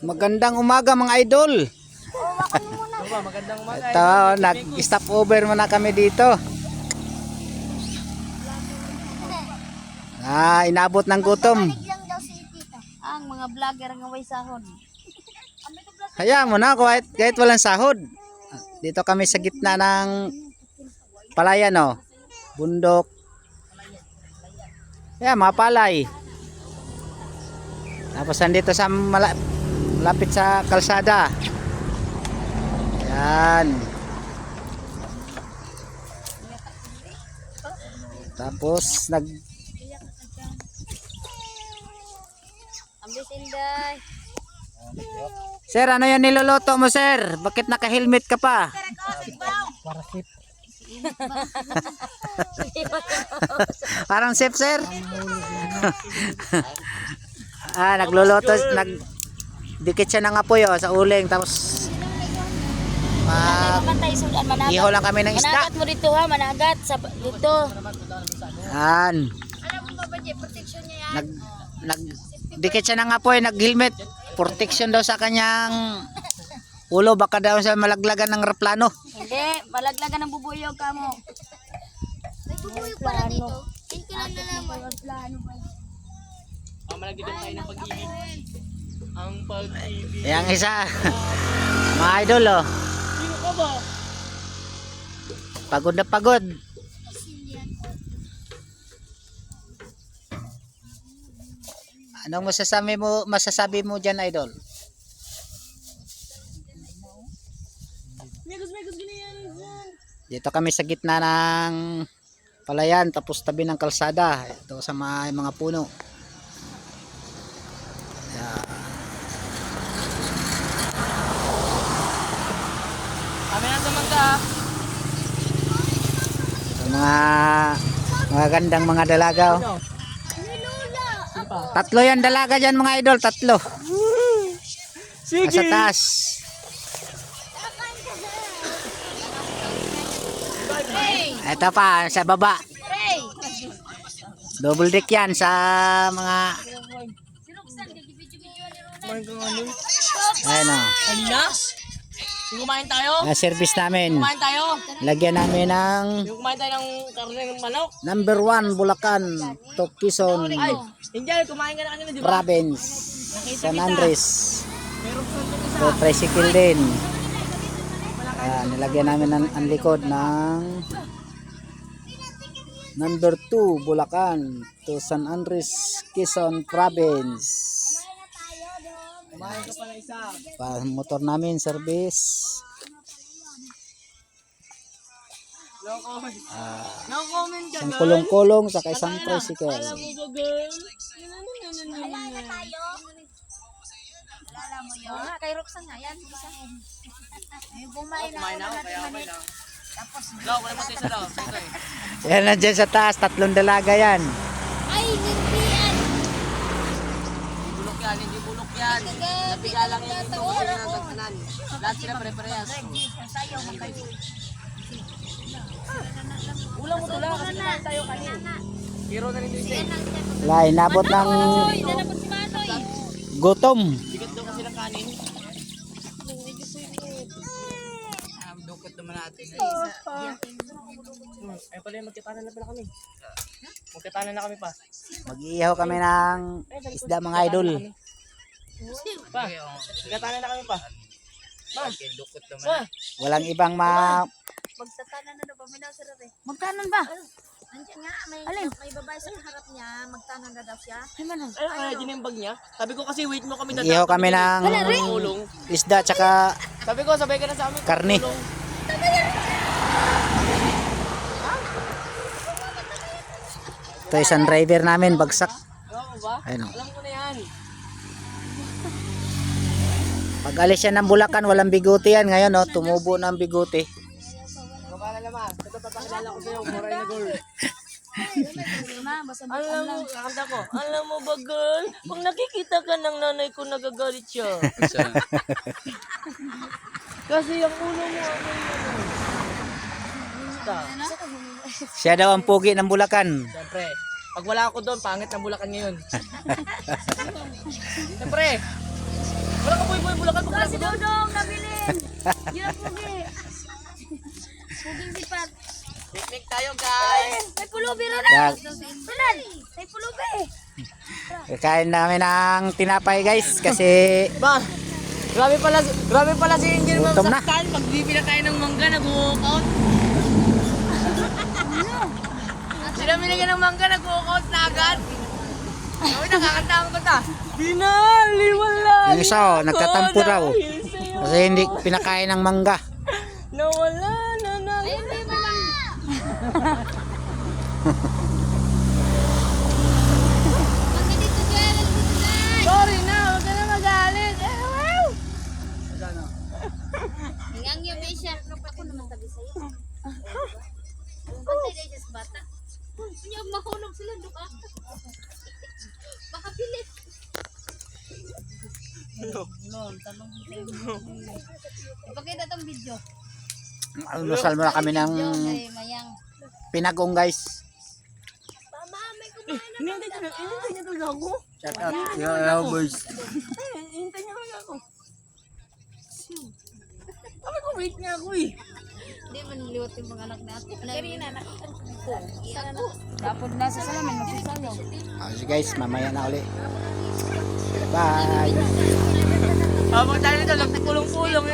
Magandang umaga mga idol. Magandang umaga. Ito, nag-stop over muna kami dito. Inabot ng gutom. Ang mga vlogger nga way sahod. Kaya mo na, kahit walang sahod. Dito kami sa gitna ng palayan, oh. Bundok. Kaya mga palay. Tapos nandito sa malapit sa kalsada. Yan. Tapos Ambis Inday. Sir, ano yan niluluto mo, sir? Bakit naka-helmet ka pa? Parang safe, sir. Nagluluto, dikit siya ng apoy sa uling, tapos iho lang kami ng isda. Managat mo dito ha, managat sa dito. Yan. Dikit siya ng apoy, nag-helmet. Protection daw sa kanyang ulo, baka daw siya malaglagan ng replano. Hindi, malaglagan ng bubuyog ka mo. May bubuyog pala dito. Hindi ko lang nalaman. Malagdagan tayo ng pag-ibig. Ang pag-ibig. Yang isa. Mga idol, oh. Sino ka ba? Pagod na pagod. Anong masasabi mo dyan, idol? Megos ganyan. Dito kami sa gitna ng palayan, tapos tabi ng kalsada. Ito sa mga puno. Kami na tumangga. Ito mga gandang mga dalaga, oh. Tatlo yan dalaga dyan mga idol, tatlo. Sige. Nasa taas. Ito pa, sa baba. Double deck yan sa mga... Ayan, oh. Kanina? Yung kumain tayo? Service namin. Kumain tayo? Lagyan namin ng Yung kumain tayo ng karne ng manok? number 1 Bulacan to Quezon Ay, hindi. Kumain ka na kanina, di ba? Province, San Andres. Meron pa ito isa. So, tricycle din. Nilagyan namin ang likod ng number 2 Bulacan to San Andres, Quezon Province. Kumain ka pala isa. Motor namin service. No comment. No comment ka, Isang girl. kulong-kulong sa isang tricycle. Alam mo ba, girl? Alala mo yun? Kay Roxanne nga yan. Isa. Ay, bumain na Kumain ako ako, kaya na okay lang. Tapos, Lo, wala mo isa lo. Ito Yan nandiyan sa taas, tatlong dalaga yan. ay, nilbian. bulok yan, hindi bulok yan. Napiga lang yan yung tungkol yan sa kanan. Lahat sila pare-parehas. Sayo, makayo. Ulang mo tula kasi kumain tayo kanina. Hero na rin yung isa. Wala, inabot ng Nanapot si Manoy. gutom. Bigat daw kasi ng kanin. Dukot naman natin. Ay pala yung magkatanan na pala kami. Magkatanan na kami pa. Mag-iihaw kami ng isda mga idol. Pa, magkatanan na kami pa. Pa, dukot naman. Pa, Walang ibang Magtatanan na ba? Minasarap eh. Magtanan ba? Nandiyan nga, may babae sa harap niya. Magtanan na daw siya. Ay, manan. ay, kaya dyan yung bag niya. Sabi ko kasi wait mo kami dadaan. Ihaw kami ng Tulong. isda tsaka Sabi ko, sabay ka na sa amin. Karne. Tulong. ito isang driver namin bagsak. Oo ba? Ayun, oh. Alam ko na yan. Pag alis yan ng Bulacan, walang bigote yan. Ngayon, oh, tumubo na ang bigote. Baka na naman. Ito papakilala ko sa'yo. Moray na girl. Alam Alam mo, kakanta ko. Alam mo ba girl? Pag nakikita ka ng nanay ko, nagagalit siya. Kasi yung ulo mo ano. Basta. Siya daw ang pugi ng Bulacan. Siyempre. Pag wala ako doon, pangit na Bulacan ngayon. Siyempre. Wala ka boy, Bulacan. Pag wala Si ko doon. Dodong, nabilin. Yun ang pugi. Puging sipat. Picnic tayo, guys. May pulubi rin Yan. Sunan, may pulubi. Kakain namin ng tinapay guys kasi Ba, grabe pala si Angel Gutom na. Mamsaktan. Pag bibili na tayo ng mangga, nag-walkout. Sila binigyan ng mangga, nag-walkout na agad. Uy, nakakanta ang kanta. Binaliwala. yung isa nagtatampo daw kasi hindi pinakain ng mangga. Nawala na na. Ayun, may mama. Pagka dito dyan, Sorry na, huwag ka na magalit. Ang yung may siya. Ako naman tabi sa'yo. Bantay na siya sa bata. Kanya mahulog sila doon. Baka pilit. Ipakita tong video. Lusal muna kami ng Kay Mayang. pinagong guys. Hinintay niya talaga ako. Shout out yo boys. Hinintay niya talaga ako. Sabi ko, wait niya ako eh. Hindi man liwat yung mga anak natin. Karina, Dapat nasa salamin, magsasayaw. So guys, mamaya na uli. Bye. Habang tayo nito, nagpulong-pulong.